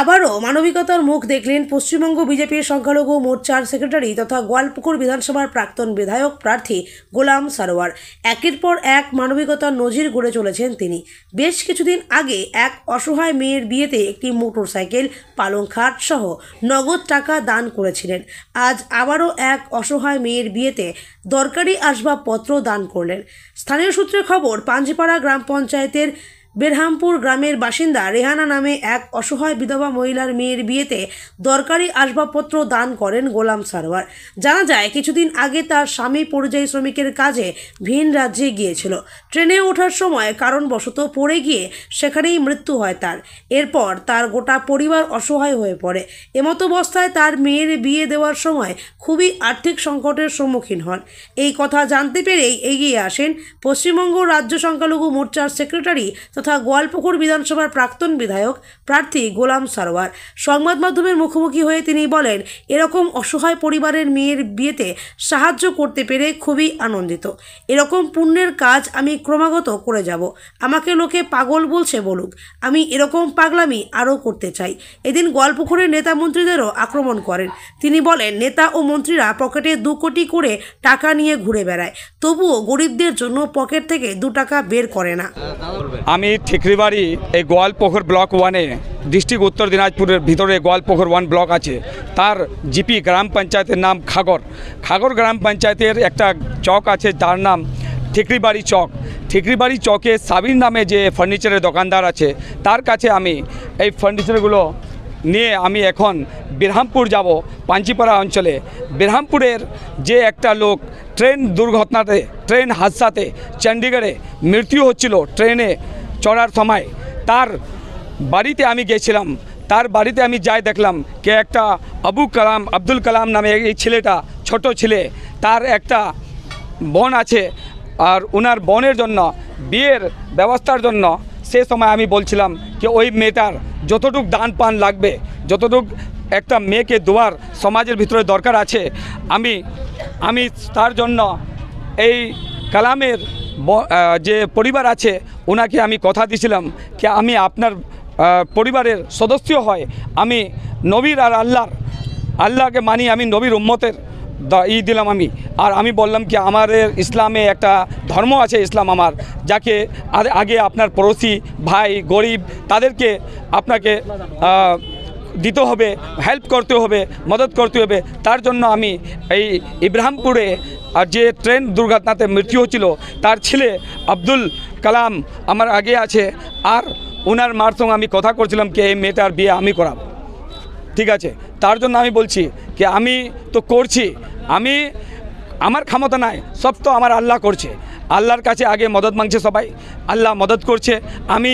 আবারও মানবিকতার মুখ দেখলেন পশ্চিমবঙ্গ বিজেপির সংখ্যালঘু মোর্চার সেক্রেটারি তথা গোয়ালপুকুর বিধানসভার প্রাক্তন বিধায়ক প্রার্থী গোলাম সারোয়ার। একের পর এক মানবিকতার নজির গড়ে চলেছেন তিনি। বেশ কিছুদিন আগে এক অসহায় মেয়ের বিয়েতে একটি মোটরসাইকেল, পালং খাট সহ নগদ টাকা দান করেছিলেন। আজ আবারও এক অসহায় মেয়ের বিয়েতে দরকারি আসবাবপত্র দান করলেন। স্থানীয় সূত্রে খবর, পাঞ্জিপাড়া গ্রাম পঞ্চায়েতের বেরহামপুর গ্রামের বাসিন্দা রেহানা নামে এক অসহায় বিধবা মহিলার মেয়ের বিয়েতে দরকারি আসবাবপত্র দান করেন গোলাম সারোয়ার। জানা যায়, কিছুদিন আগে তার স্বামী পরিযায়ী শ্রমিকের কাজে ভিন রাজ্যে গিয়েছিল। ট্রেনে ওঠার সময় কারণবশত পড়ে গিয়ে সেখানেই মৃত্যু হয় তার। এরপর তার গোটা পরিবার অসহায় হয়ে পড়ে। এমতাবস্থায় তার মেয়ের বিয়ে দেওয়ার সময় খুবই আর্থিক সংকটের সম্মুখীন হন। এই কথা জানতে পেরেই এগিয়ে আসেন পশ্চিমবঙ্গ রাজ্য সংখ্যালঘু মোর্চার সেক্রেটারি তথা গোয়ালপুকুর বিধানসভার প্রাক্তন বিধায়ক প্রার্থী গোলাম সারোয়ার। সংবাদ মাধ্যমের মুখোমুখি হয়ে তিনি বলেন, এরকম অসহায় পরিবারের মেয়ের বিয়েতে সাহায্য করতে পেরে খুবই আনন্দিত। এরকম পুণ্যের কাজ আমি ক্রমাগত করে যাব। আমাকে লোকে পাগল বলছে বলুক, আমি এরকম পাগলামি আরও করতে চাই। এদিন গোয়ালপুকুরের নেতা মন্ত্রীদেরও আক্রমণ করেন। তিনি বলেন, নেতা ও মন্ত্রীরা পকেটে 2 কোটি করে টাকা নিয়ে ঘুরে বেড়ায়, তবুও গরিবদের জন্য পকেট থেকে 2 টাকা বের করে না। আমি ঠিকরিবাড়ি এই গোয়ালপুকুর ব্লক 1-এ ডিস্ট্রিক্ট উত্তর দিনাজপুরের ভিতরে গোয়ালপুকুর 1 ব্লক আছে। তার জিপি গ্রাম পঞ্চায়েতের নাম খাগর গ্রাম পঞ্চায়েতের একটা চক আছে যার নাম ঠিকরিবাড়ি চক। ঠিকরিবাড়ি চকে সাবির নামে যে ফার্নিচারের দোকানদার আছে তার কাছে আমি এই ফার্নিচারগুলো নিয়ে আমি এখন বেরহামপুর যাব। পাঞ্জিপাড়া অঞ্চলে বেরহামপুরের যে একটা লোক ট্রেন দুর্ঘটনাতে, ট্রেন হাদসাতে চণ্ডীগড়ে মৃত্যু হচ্ছিল ট্রেনে চড়ার সময়, তার বাড়িতে আমি গেছিলাম। তার বাড়িতে আমি যাই দেখলাম কে একটা আব্দুল কালাম নামে এই ছেলেটা, ছোট ছেলে, তার একটা বোন আছে, আর ওনার বোনের জন্য বিয়ের ব্যবস্থার জন্য সে সময় আমি বলছিলাম যে ওই মেয়েটার যতটুক দান পান লাগবে, যতটুক একটা মেয়েকে দেওয়ার সমাজের ভিতরে দরকার আছে, আমি তার জন্য এই কালামের যে পরিবার আছে ওনাকে আমি কথা দিয়েছিলাম যে আমি আপনার পরিবারের সদস্য হয়, আমি নবীর আর আল্লাহকে মানি, আমি নবীর উম্মতের দিলাম আমি। আর আমি বললাম কি আমাদের ইসলামে একটা ধর্ম আছে, ইসলাম আমার, যাকে আগে আপনার পড়োশি ভাই গরিব তাদেরকে আপনাকে দিতে হবে, হেল্প করতে হবে, মদত করতে হবে। তার জন্য আমি এই ইব্রাহিমপুরে আর যে ট্রেন দুর্ঘটনাতে মৃত্যু হচ্ছিল তার ছেলে আব্দুল কালাম আমার আগে আছে, আর ওনার মার সঙ্গে আমি কথা করছিলাম কি এই মেয়েটার বিয়ে আমি করাব, ঠিক আছে। তার জন্য আমি বলছি কি আমি তো করছি, আমার ক্ষমতা নাই, সব তো আমার আল্লাহ করছে। আল্লাহর কাছে আগে মদত মাংছে সবাই, আল্লাহ মদত করছে। আমি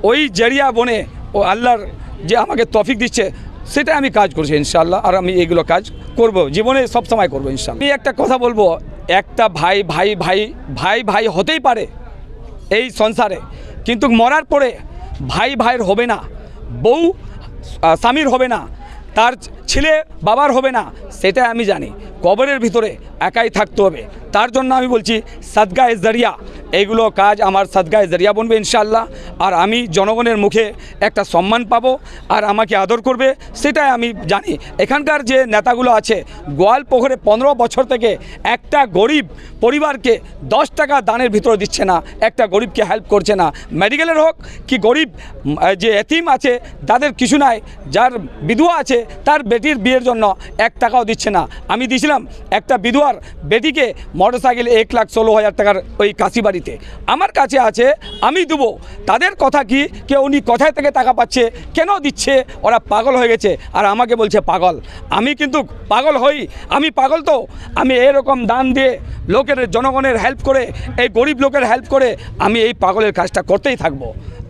ওই জড়িয়া বনে ও আল্লাহর যে আমাকে তৌফিক দিচ্ছে সেটা আমি কাজ করছি ইনশাআল্লাহ। আর আমি এইগুলো কাজ করব, জীবনে সব সময় করবো ইনশাআল্লাহ। আমি একটা কথা বলবো, একটা ভাই হতেই পারে এই সংসারে, কিন্তু মরার পরে ভাইয়ের হবে না, বউ স্বামীর হবে না, তার ছেলে বাবার হবে না, সেটা আমি জানি। কবরের ভিতরে একাই থাকতে হবে। তার জন্য আমি বলছি সাদগায়ে জারিয়া, এইগুলো কাজ আমার সাদগায়ে জারিয়া বনবে ইনশাআল্লাহ। আর আমি জনগণের মুখে একটা সম্মান পাবো আর আমাকে আদর করবে, সেটাই আমি জানি। এখানকার যে নেতাগুলো আছে গোয়ালপুকুরে 15 বছর থেকে একটা গরিব পরিবারকে 10 টাকা দানের ভিতরে দিচ্ছে না, একটা গরিবকে হেল্প করছে না, মেডিকেলের হোক কি গরিব যে এতিম আছে যাদের কিছু নাই, যার বিধবা আছে তার বেটির বিয়ের জন্য 1 টাকাও দিচ্ছে না। আমি দিয়েছিলাম একটা বিধবার বেটিকে মোটরসাইকেল 1,16,000 টাকার ওই কাশিবাড়িতে, আমার কাছে আছে, আমি দেবো। তাদের কথা কি উনি কোথায় থেকে টাকা পাচ্ছে, কেন দিচ্ছে, ওরা পাগল হয়ে গেছে আর আমাকে বলছে পাগল। আমি কিন্তু পাগল হই, আমি পাগল তো, আমি এরকম দান দিয়ে লোকের জনগণের হেল্প করে, এই গরিব লোকের হেল্প করে আমি এই পাগলের কাজটা করতেই থাকবো।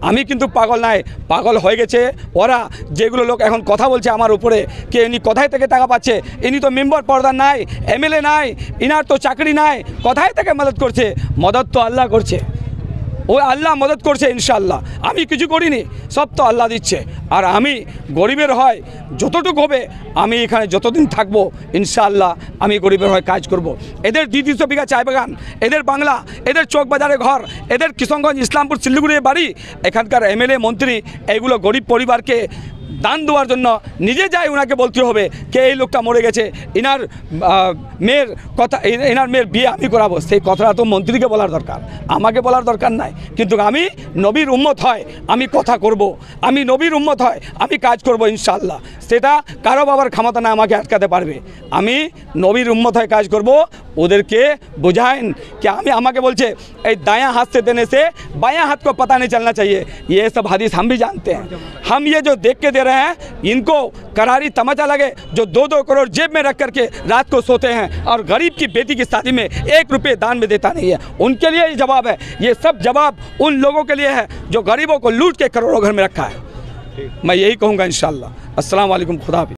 আমি কিন্তু পাগল নাই, পাগল হয়ে গেছে ওরা, যেগুলো লোক এখন কথা বলছে আমার উপরে কে ইনি কোথায় থেকে টাকা পাচ্ছে, ইনি তো মেম্বার পর্দার নাই, এমএলএ নাই, ইনার তো চাকরি নাই, কোথায় থেকে মদত করছে, মদত তো আল্লাহ করছে। ও আল্লাহ মদত করছে ইনশাআল্লাহ। আমি কিছু করিনি, সব তো আল্লাহ দিচ্ছে। আর আমি গরিবের হয় যতটুকু হবে, আমি এখানে যতদিন থাকবো ইনশাআল্লাহ আমি গরিবের হয় কাজ করব। এদের 200 বিঘা চায় বাগান, এদের বাংলা, এদের চক বাজারে ঘর, এদের কিশনগঞ্জ, ইসলামপুর, শিলিগুড়ির বাড়ি, এখানকার এমএলএ মন্ত্রী এইগুলো গরিব পরিবারকে দান দেওয়ার জন্য নিজে যায় ওনাকে বলতে হবে কে এই লোকটা মরে গেছে, এনার মেয়ের কথা, এনার মেয়ের বিয়ে আমি করাবো। সেই কথাটা তো মন্ত্রীকে বলার দরকার, আমাকে বলার দরকার নাই। কিন্তু আমি নবীর উম্মত হয় আমি কথা করব, আমি নবীর উম্মত হয় আমি কাজ করব ইনশাআল্লাহ। সেটা কারো বাবার ক্ষমতা না আমাকে আটকাতে পারবে। আমি নবীর উম্মত হয় কাজ করব। ওদেরকে বোঝাएं कि আমাকে বলছে এই दायां हाथ से देने से बायां हाथ को पता नहीं चलना चाहिए। ये सब हदीस हम भी जानते हैं। हम ये जो देख के दे रहे हैं, इनको करारी तमाचा लगे जो 2-2 करोड़ जेब में रख करके रात को सोते हैं और गरीब की बेटी की शादी में 1 रुपये दान में देता नहीं है, उनके लिए ये जवाब है। ये सब जवाब उन लोगों के लिए है जो गरीबों को लूट के करोड़ों घर में रखा है। मैं यही कहूँगा इंशाअल्लाह। अस्सलाम वालेकुम, खुदा हाफिज़।